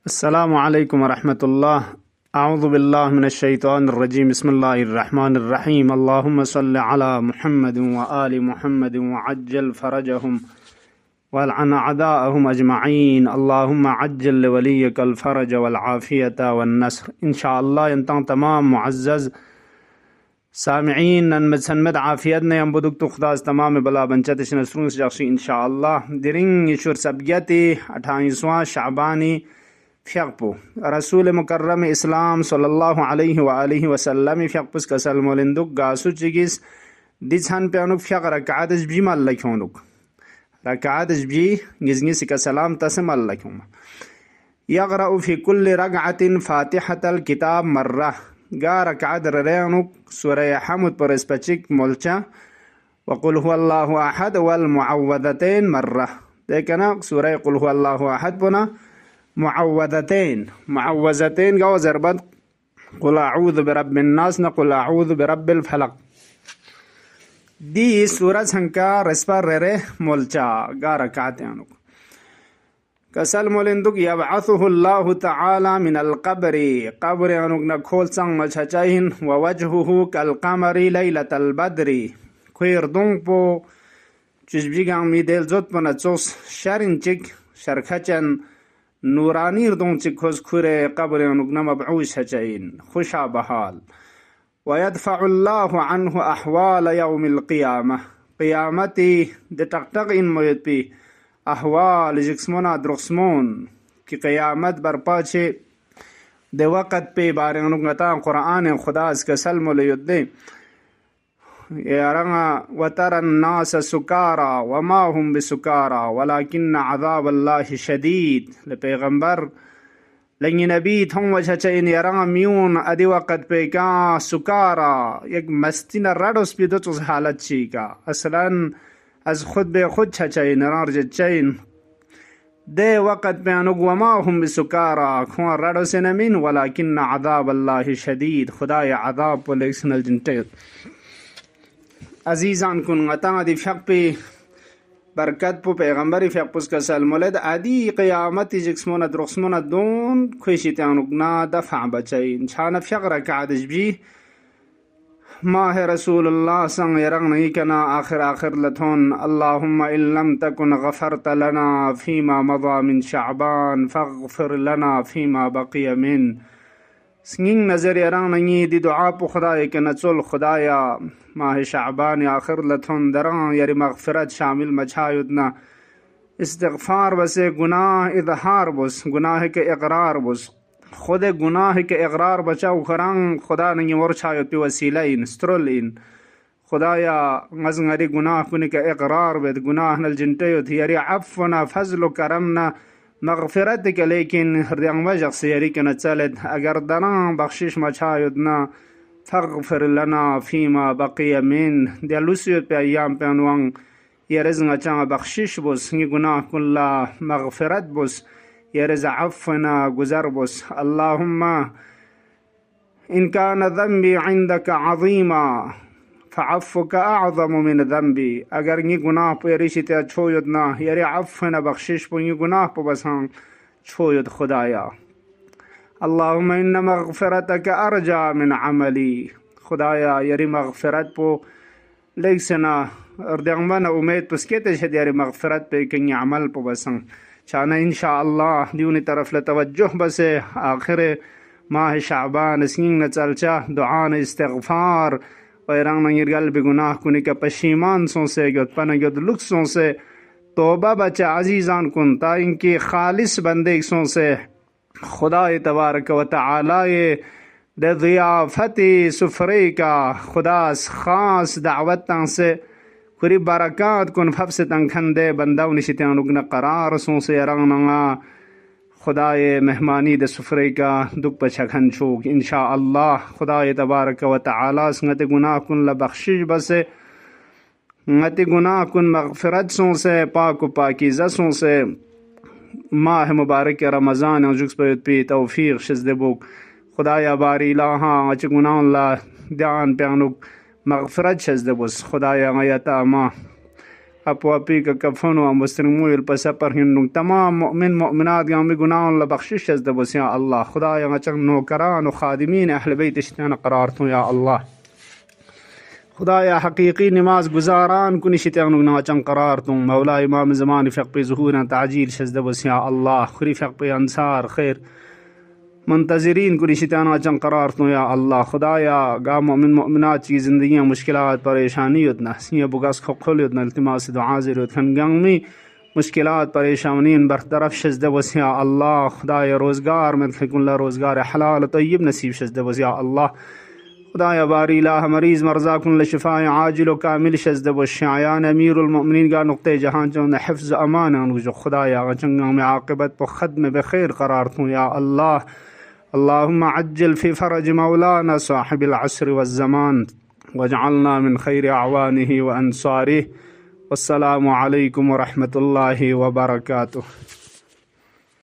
अस्सलामु अलैकुम वरहमतुल्लाह। अऊज़ु बिल्लाहि मिनश्शैतानिर्रजीम। बिस्मिल्लाहिर्रहमानिर्रहीम। अल्लाहुम्मा सल्लि अला मुहम्मदिन व आलि मुहम्मदिन व अज्जिल फरजहुम वलअन अदाअहुम अजमईन। अल्लाहुम्मा अज्जिल लिवलिय्यकल फरज वल आफियत वन नस्र। इंशाअल्लाह यंतम तमाम मुअज़्ज़ज़ सामिईन नन्मद आफियत ने अम्बुदुक तुखदास तमाम बला बंचत नसरून जख्शी इंशाअल्लाह दिरिंग यशुर सब्यति 28वां शाबानी फ़्यक़्पु रसूल मुकर्रम इस्लाम सल्लल्लाहु अलैहि व आलिहि वसल्लम फ़्यक़्पुस कसल मोलिंदुक गासु चिगिस दिछन प्यानुक फ़्यक़ रकातज भी मल लख्योनुक रकातज भी गिजगिस का सलाम तसमल लख्योम यक़रउ फ़ी कुल्लि रकअतिन फ़ातिहतल किताब मर्रा गा रकात रेनुक सूरह हमद पर स्पचिक मोल्चा वक़ुल हुवल्लाहु अहद वल मुअव्वदतैन मर्रा देखना सूरह क़ुल हुवल्लाहु अहद पुना मुअव्वज़तैन का ज़रबत क़ुल अऊज़ु बिरब्बिन नास न क़ुल अऊज़ु बिरब्बिल फलक दी सूरज हंका रस्पर रे मोल्चा गा रकात यानुक कसल मोलिंदुक यबअसुहुल्लाहु तआला मिनल क़ब्रि क़ब्र यानुक न खोल संग मछचाइन व वजहुहु कल क़मरि लैलतल बद्रि खुइरदुंग पो चुजबिगांग मी देल जोत पना चोस शरिन चिक शरखचन नूरानी रदों चिखोस खुरे क़ब्र यानुक न मबऊस हचाइन खुशा बहाल व यदफ़उल्लाहु अन्हु अहवाल यौमिल क़ियामह क़ियामती दे टक इन मोयत अहवाल जिक्समोना द्रुक्समोन की क़यामत बरपा छे दे वक़्त पे बारे अनुगता कुरान खुदा इसका सल्म युद्धे यारंगा वतरन नास सुकारा वमा हुम बिसुकारा वलाकिन्न अज़ाबल्लाहि शदीद ले पैगंबर लेकिन नबी थों वजह इन यारंगा म्यून अदि वक़्त पे का सुकारा एक मस्ती न रडोस पे दो चुस हालत ची का असलन از خود به خود چچین رارج چین ده وقت بیانو وما هم بسکارا خوان رادو سنمین ولكن عذاب الله شدید خدای عذاب پولیکسن الجنتید عزیزان کن غطا دی فق پی برکت پو پیغمبری فق پس کسل مولد عدی قیامتی جکسمون درخسمون دون خوشی تیانوگنا دفع بچین چان فق رکعدش بی माह रसूलुल्लाह संग यरंग नहीं कना आखिर लथोन अल्लाहुम्मा इल्लम तकुन गफरत लना फीमा मदा मिन शाबान फगफिर लना फीमा बकिया मिन सिंगिंग नजर यरंग नहीं दी दुआ पु खुदा के नचुल खुदाया माह शाबान आखिर लथोन दरंग यरी मगफिरत शामिल मछायुदना इस्तिगफार बसे गुनाह इजहार बस गुनाह के इकरार बस खुद गुनाह के इकरार बचाओ खरंग खुदा नहीं वर्षायो पे वसीला इन स्ट्रोल इन खुदाया मजंगरी गुनाह कुने के इकरार बेद गुनाह नल जिंटे थी यारी अफ़ना फजल करमना मगफिरत के लेकिन हृदय वजह से यारी के न चले अगर दना बख्शिश मचायुदना फगफिर लना फीमा बकिया मिन दिलुसियत पे अयाम पे अनवंग ये रज़ंग चा बख्शिश बस ये गुनाह कुल्ला मगफिरत बस يرز عفنا गुजर बस अल्लाहुम्मा इन कान ज़ंबी इंदक अज़ीमा फ़अफ़्फ़ुका अअज़मु मिन ज़ंबी अगर ये गुनाह पे रिश्ते छोयदना यारे अफ़्फ़ना बख्शिश पे ये गुनाह पे बसां छोयद खुदाया अल्लाहुम्मा इन्न मग़फ़िरतक अर्जा मिन अमली खुदाया यारे मग़फ़िरत पो लेक्सना अर्दंगमना उम्मीद पुस्केते शद यारे मग़फ़िरत पे कहीं अमल पे बसां शाना इंशाअल्लाह दीवनी तरफ लतवज्जुह बसे आखिर माह शाबान सिंग न चलचा दुआ न इस्तिग़फ़ार वैरंग नंगिरगल बेगुनाह कुने का पशीमान सों से गतपन गद लुक्सों से तौबा बचा अजीज़ान कुन ता इनके खालिस बंदे सों से खुदा तबारक व तआला ये ज़ियाफ़ती सुफ़रे का खुदा ख़ास दावत से खुरी बरक़ात कुन फफ्स तंखंदे बंदा निशित्यानुगन करार सों से रंगना खुदाए मेहमानी द सुफ़रे का दुख पछखन छोक इंशाअल्लाह खुदाए तबारक व तआला संगत गुनाह कुन ल बख्शिश बसे ngati गुनाह कुन मग़फ़िरत सों से पाक व पाकीज़ा सों से माह मुबारक रमज़ान जुक्स पे तौफ़ीक़ शिज़दे बुक खुदाया बारी लाहा अच गुनाह ला ध्यान प्यानुक मग़फ़िरत शज़दे बस खुदाया गयता मा अपवापी का कफन व मुस्लिमों पसा पर हिंदू तमाम मोमिन मोमिनात गामी गुनाहों ला बख्शिश अज़ दबस या अल्लाह खुदा या चंग नौकरान व खादिमीन अहल बैत इश्तान करार तू या अल्लाह खुदा या हकीकी नमाज गुजारान कुनी शितान ना चंग करार तू मौला इमाम ज़मान फ़क़ पे ज़ुहूर ताजील शज़ दबस या अल्लाह खुरी फ़क़ पे अंसार खैर मुंतज़रीन कुनी शिताना चंग करार तू या अल्लाह खुदाया गा मोमिन मोमिनात की ज़िंदगियाँ मुश्किलात परेशानी उतना सियाँ बुगास खोल उतना इल्तिमास दुआ ज़रूरत खनगंग में मुश्किलात परेशानी बरतरफ शज़द वसिया अल्लाह खुदाया रोज़गार में खुल्ला रोज़गार हलाल तय्यब नसीब शज़द वसिया अल्लाह खुदाया बारी ला मरीज़ मरज़ा कुल शिफ़ाए आजिल व कामिल शज़द वशायान अमीरुल मोमिनीन का नुक़्ते जहाँ जो हिफ्ज़ अमान जो खुदाया चंगा में आक़िबत व ख़द में बख़ैर करार तू या अल्लाह अल्लाहुम्मा अज्जिल फ़ी फ़रज मौलाना साहिबिल अस्र वज़्ज़मान वजअलना मिन खैरि अवानिही व अंसारिही वस्सलामु अलैकुम व रहमतुल्लाहि व बरकातुहू।